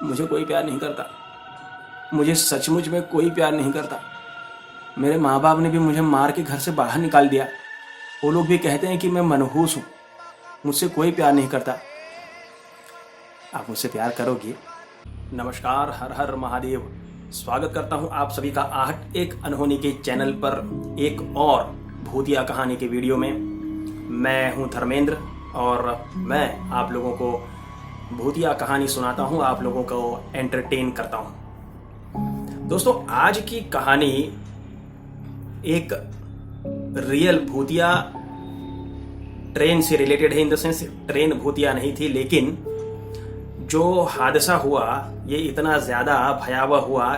मुझे कोई प्यार नहीं करता। मुझे सचमुच में कोई प्यार नहीं करता। मेरे माँ बाप ने भी मुझे मार के घर से बाहर निकाल दिया। वो लोग भी कहते हैं कि मैं मनहूस हूँ। मुझसे कोई प्यार नहीं करता। आप मुझसे प्यार करोगे? नमस्कार, हर हर महादेव। स्वागत करता हूँ आप सभी का आहट एक अनहोनी के चैनल पर एक और भूतिया कहानी के वीडियो में। मैं हूँ धर्मेंद्र और मैं आप लोगों को भूतिया कहानी सुनाता हूँ, आप लोगों को एंटरटेन करता हूँ। दोस्तों, आज की कहानी एक रियल भूतिया ट्रेन से रिलेटेड है। इन द सेंस ट्रेन भूतिया नहीं थी, लेकिन जो हादसा हुआ ये इतना ज़्यादा भयावह हुआ।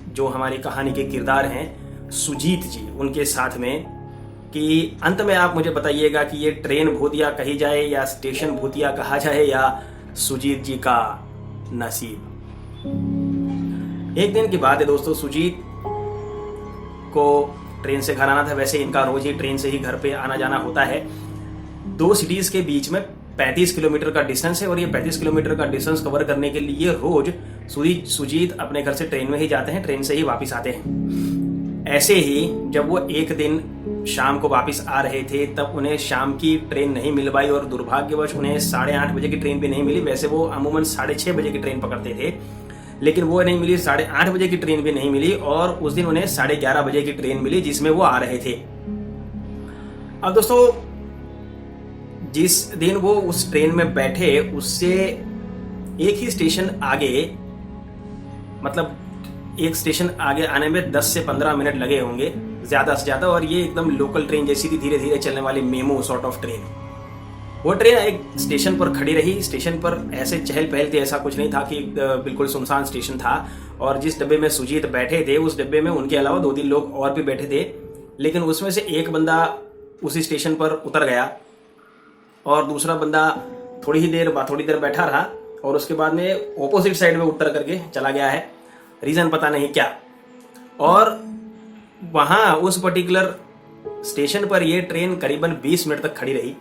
जो हमारी कहानी के किरदार हैं सुजीत जी, उनके साथ में, कि अंत में आप मुझे बताइएगा कि ये ट्रेन भूतिया कही जाए या स्टेशन भूतिया कहा जाए या सुजीत जी का नसीब। एक दिन की बात है दोस्तों, सुजीत को ट्रेन से घर आना था। वैसे इनका रोज ही ट्रेन से ही घर पे आना जाना होता है। दो सिटीज के बीच में 35 किलोमीटर का डिस्टेंस है और ये 35 किलोमीटर का डिस्टेंस कवर करने के लिए रोज सुजीत अपने घर से ट्रेन में ही जाते हैं, ट्रेन से ही वापस आते हैं। ऐसे ही जब वो एक दिन शाम को वापस आ रहे थे तब उन्हें शाम की ट्रेन नहीं मिल पाई और दुर्भाग्यवश उन्हें 8:30 बजे की ट्रेन भी नहीं मिली। वैसे वो अमूमन 6:30 बजे की ट्रेन पकड़ते थे, लेकिन वो नहीं मिली। 8:30 बजे की ट्रेन भी नहीं मिली और उस दिन उन्हें 11:30 बजे की ट्रेन मिली जिसमें वो आ रहे थे। अब दोस्तों, जिस दिन वो उस ट्रेन में बैठे उससे एक ही स्टेशन आगे, मतलब एक स्टेशन आगे आने में 10 से 15 मिनट लगे होंगे ज्यादा से ज्यादा। और ये एकदम लोकल ट्रेन जैसी थी, धीरे धीरे चलने वाली मेमो सॉर्ट ऑफ ट्रेन। वो ट्रेन एक स्टेशन पर खड़ी रही। स्टेशन पर ऐसे चहल पहल थी, ऐसा कुछ नहीं था कि बिल्कुल सुनसान स्टेशन था। और जिस डब्बे में सुजीत बैठे थे उस डब्बे में उनके अलावा 2-3 लोग और भी बैठे थे, लेकिन उसमें से एक बंदा उसी स्टेशन पर उतर गया और दूसरा बंदा थोड़ी देर बैठा रहा और उसके बाद में ऑपोजिट साइड में उतर करके चला गया है। रीजन पता नहीं क्या। और वहां उस पर्टिकुलर स्टेशन पर यह ट्रेन करीबन 20 मिनट तक खड़ी रही।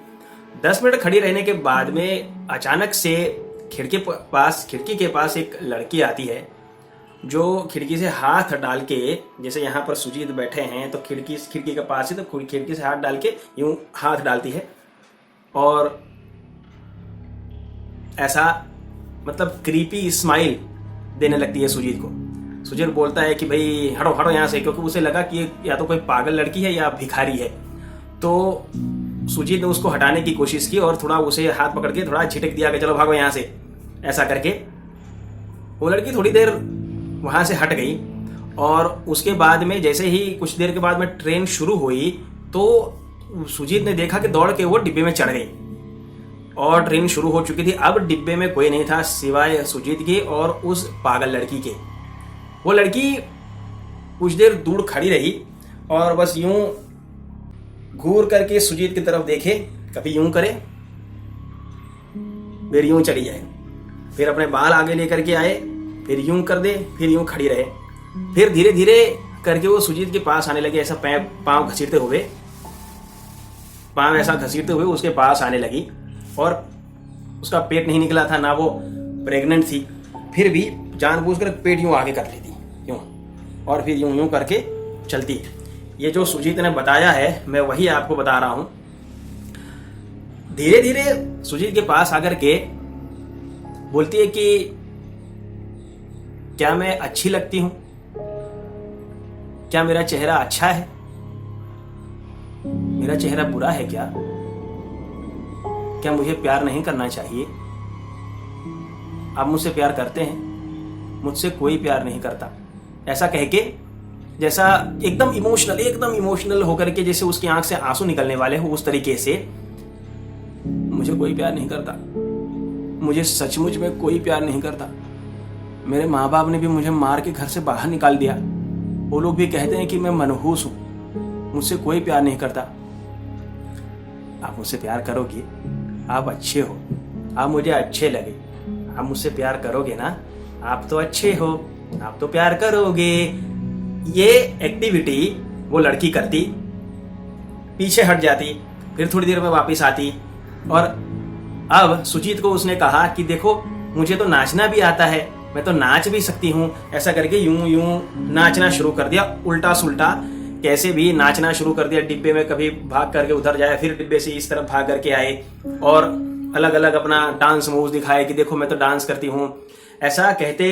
10 मिनट खड़ी रहने के बाद में अचानक से खिड़की के पास एक लड़की आती है, जो खिड़की से हाथ डाल के, जैसे यहाँ पर सुजीत बैठे हैं तो खिड़की के पास है, तो खिड़की से हाथ डाल के यूं हाथ डालती है और ऐसा मतलब क्रीपी स्माइल देने लगती है सुजीत को। सुजीत बोलता है कि भाई हटो हटो यहाँ से, क्योंकि उसे लगा कि या तो कोई पागल लड़की है या भिखारी है। तो सुजीत ने उसको हटाने की कोशिश की और थोड़ा उसे हाथ पकड़ के थोड़ा झिटक दिया कि चलो भागो यहाँ से। ऐसा करके वो लड़की थोड़ी देर वहां से हट गई और उसके बाद में जैसे ही कुछ देर के बाद में ट्रेन शुरू हुई तो सुजीत ने देखा कि दौड़ के वो डिब्बे में चढ़ गई और ट्रेन शुरू हो चुकी थी। अब डिब्बे में कोई नहीं था सिवाय सुजीत के और उस पागल लड़की के। वो लड़की कुछ देर दूर खड़ी रही और बस यूं घूर करके सुजीत की तरफ देखे, कभी यूं करे फिर यूं चली जाए, फिर अपने बाल आगे लेकर के आए, फिर यूं कर दे, फिर यूं खड़ी रहे। फिर धीरे धीरे करके वो सुजीत के पास आने लगे, ऐसा पाँव घसीटते हुए उसके पास आने लगी। और उसका पेट नहीं निकला था, ना वो प्रेग्नेंट थी, फिर भी जानबूझकर पेट यूं आगे कर लेती यूं और फिर यूं करके चलती। ये जो सुजीत ने बताया है मैं वही आपको बता रहा हूं। धीरे धीरे सुजीत के पास आकर के बोलती है कि क्या मैं अच्छी लगती हूं? क्या मेरा चेहरा अच्छा है? मेरा चेहरा बुरा है क्या? क्या मुझे प्यार नहीं करना चाहिए? आप मुझसे प्यार करते हैं? मुझसे कोई प्यार नहीं करता। ऐसा कह के, जैसा एकदम इमोशनल होकर के जैसे उसकी आंख से आंसू निकलने वाले हो, उस तरीके से, मुझे कोई प्यार नहीं करता। मुझे सचमुच में कोई प्यार नहीं करता। मेरे माँ बाप ने भी मुझे मार के घर से बाहर निकाल दिया। वो लोग भी कहते हैं कि मैं मनहूस हूँ। मुझसे कोई प्यार नहीं करता। आप मुझसे प्यार करोगे? आप अच्छे हो, आप मुझे अच्छे लगे, आप मुझसे प्यार करोगे ना? आप तो अच्छे हो, आप तो प्यार करोगे। ये एक्टिविटी वो लड़की करती, पीछे हट जाती, फिर थोड़ी देर में वापस आती और अब सुजीत को उसने कहा कि देखो मुझे तो नाचना भी आता है, मैं तो नाच भी सकती हूँ। ऐसा करके यूं यूं नाचना शुरू कर दिया, उल्टा सुल्टा कैसे भी नाचना शुरू कर दिया। डिब्बे में कभी भाग करके उधर जाए, फिर डिब्बे से इस तरफ भाग करके आए और अलग अलग अपना डांस मूव्स दिखाए कि देखो मैं तो डांस करती हूँ। ऐसा कहते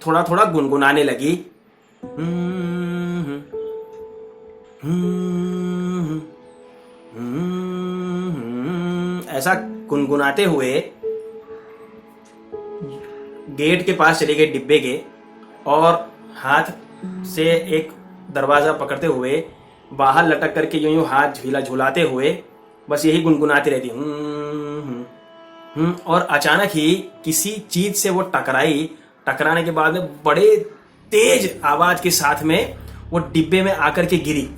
थोड़ा थोड़ा गुनगुनाने लगी। ऐसा गुनगुनाते हुए गेट के पास चले गए डिब्बे के, और हाथ से एक दरवाजा पकड़ते हुए बाहर लटक करके यूं यूं हाथ झुलाते हुए बस यही गुनगुनाती रहती। और अचानक ही किसी चीज से वो टकराने के बाद में बड़े तेज आवाज के साथ में वो डिब्बे में आकर के गिरी।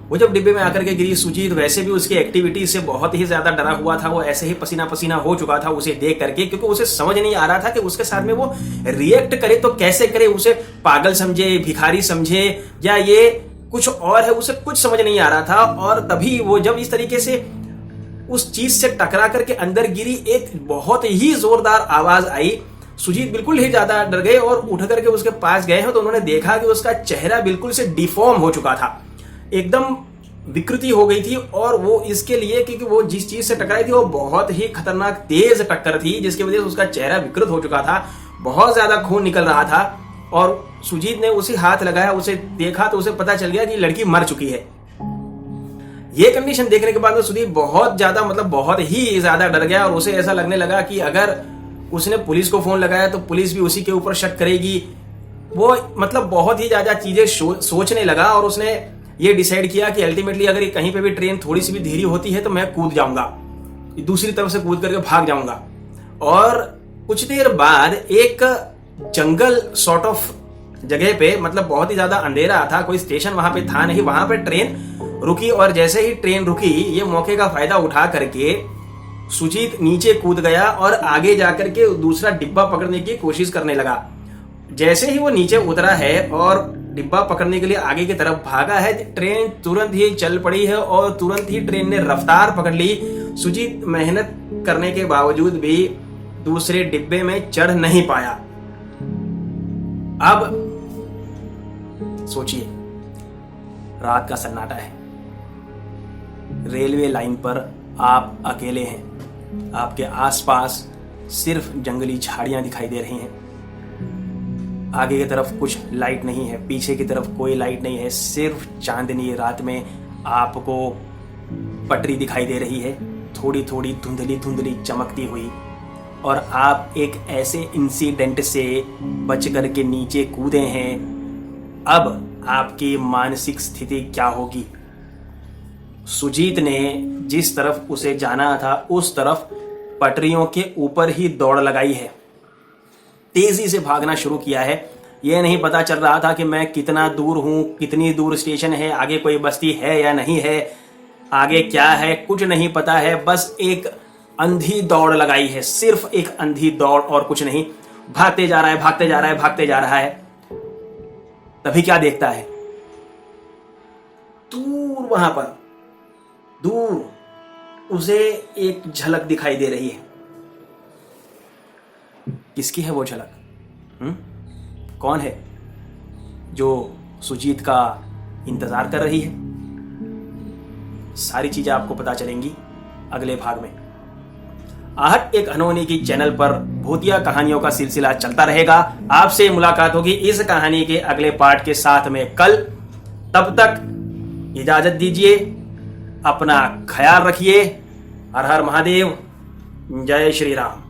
वो जब डिब्बे में आकर के गिरी, सुजीत वैसे भी उसकी एक्टिविटी से बहुत ही ज्यादा डरा हुआ था। वो ऐसे ही पसीना पसीना हो चुका था उसे देख करके, क्योंकि उसे समझ नहीं आ रहा था कि उसके साथ में वो रिएक्ट करे तो कैसे करे। उसे पागल समझे, भिखारी समझे, या ये कुछ और है, उसे कुछ समझ नहीं आ रहा था। और तभी वो जब इस तरीके से उस चीज से टकरा करके अंदर गिरी, एक बहुत ही जोरदार आवाज आई। सुजीत बिल्कुल ही ज्यादा डर गए और उठ करके उसके पास गए हैं तो उन्होंने देखा कि उसका चेहरा बिल्कुल से डिफॉर्म हो चुका था, एकदम विकृति हो गई थी। और वो इसके लिए क्योंकि वो जिस चीज से टकराई थी वो बहुत ही खतरनाक तेज टक्कर थी, जिसकी वजह से उसका चेहरा विकृत हो चुका था, बहुत ज्यादा खून निकल रहा था। और सुजीत ने उसे हाथ लगाया, उसे देखा तो उसे पता चल गया कि लड़की मर चुकी है। ये कंडीशन देखने के बाद में सुजीत बहुत ज्यादा बहुत ही ज्यादा डर गया और उसे ऐसा लगने लगा कि अगर उसने पुलिस को फोन लगाया तो पुलिस भी उसी के ऊपर शक करेगी। वो बहुत ही ज्यादा चीजें सोचने लगा और उसने ये डिसाइड किया कि अल्टीमेटली अगर कहीं पे भी ट्रेन थोड़ी सी भी धीरे होती है तो मैं कूद जाऊंगा, दूसरी तरफ से कूद करके भाग जाऊंगा। और कुछ देर बाद एक जंगल सॉर्ट ऑफ जगह पे, बहुत ही ज्यादा अंधेरा था, कोई स्टेशन वहां पे था नहीं, वहां पे ट्रेन रुकी। और जैसे ही ट्रेन रुकी, ये मौके का फायदा उठा करके सुजीत नीचे कूद गया और आगे जाकर के दूसरा डिब्बा पकड़ने की कोशिश करने लगा। जैसे ही वो नीचे उतरा है और डिब्बा पकड़ने के लिए आगे की तरफ भागा है, ट्रेन तुरंत ही चल पड़ी है और तुरंत ही ट्रेन ने रफ्तार पकड़ ली। सुजीत मेहनत करने के बावजूद भी दूसरे डिब्बे में चढ़ नहीं पाया। अब सोचिए, रात का सन्नाटा है, रेलवे लाइन पर आप अकेले हैं, आपके आसपास सिर्फ जंगली झाड़ियां दिखाई दे रही हैं, आगे की तरफ कुछ लाइट नहीं है, पीछे की तरफ कोई लाइट नहीं है, सिर्फ चांदनी रात में आपको पटरी दिखाई दे रही है, थोड़ी थोड़ी धुंधली धुंधली चमकती हुई। और आप एक ऐसे इंसिडेंट से बच करके नीचे कूदे हैं। अब आपकी मानसिक स्थिति क्या होगी? सुजीत ने जिस तरफ उसे जाना था उस तरफ पटरियों के ऊपर ही दौड़ लगाई है, तेजी से भागना शुरू किया है। यह नहीं पता चल रहा था कि मैं कितना दूर हूं, कितनी दूर स्टेशन है, आगे कोई बस्ती है या नहीं है, आगे क्या है, कुछ नहीं पता है। बस एक अंधी दौड़ लगाई है, सिर्फ एक अंधी दौड़ और कुछ नहीं। भागते जा रहा है, भागते जा रहा है, भागते जा रहा है। तभी क्या देखता है, दूर वहां पर दूर उसे एक झलक दिखाई दे रही है। किसकी है वो झलक? कौन है जो सुजीत का इंतजार कर रही है? सारी चीजें आपको पता चलेंगी अगले भाग में। आहट एक अनहोनी की चैनल पर भूतिया कहानियों का सिलसिला चलता रहेगा। आपसे मुलाकात होगी इस कहानी के अगले पार्ट के साथ में कल। तब तक इजाजत दीजिए, अपना ख्याल रखिए। हर हर महादेव, जय श्री राम।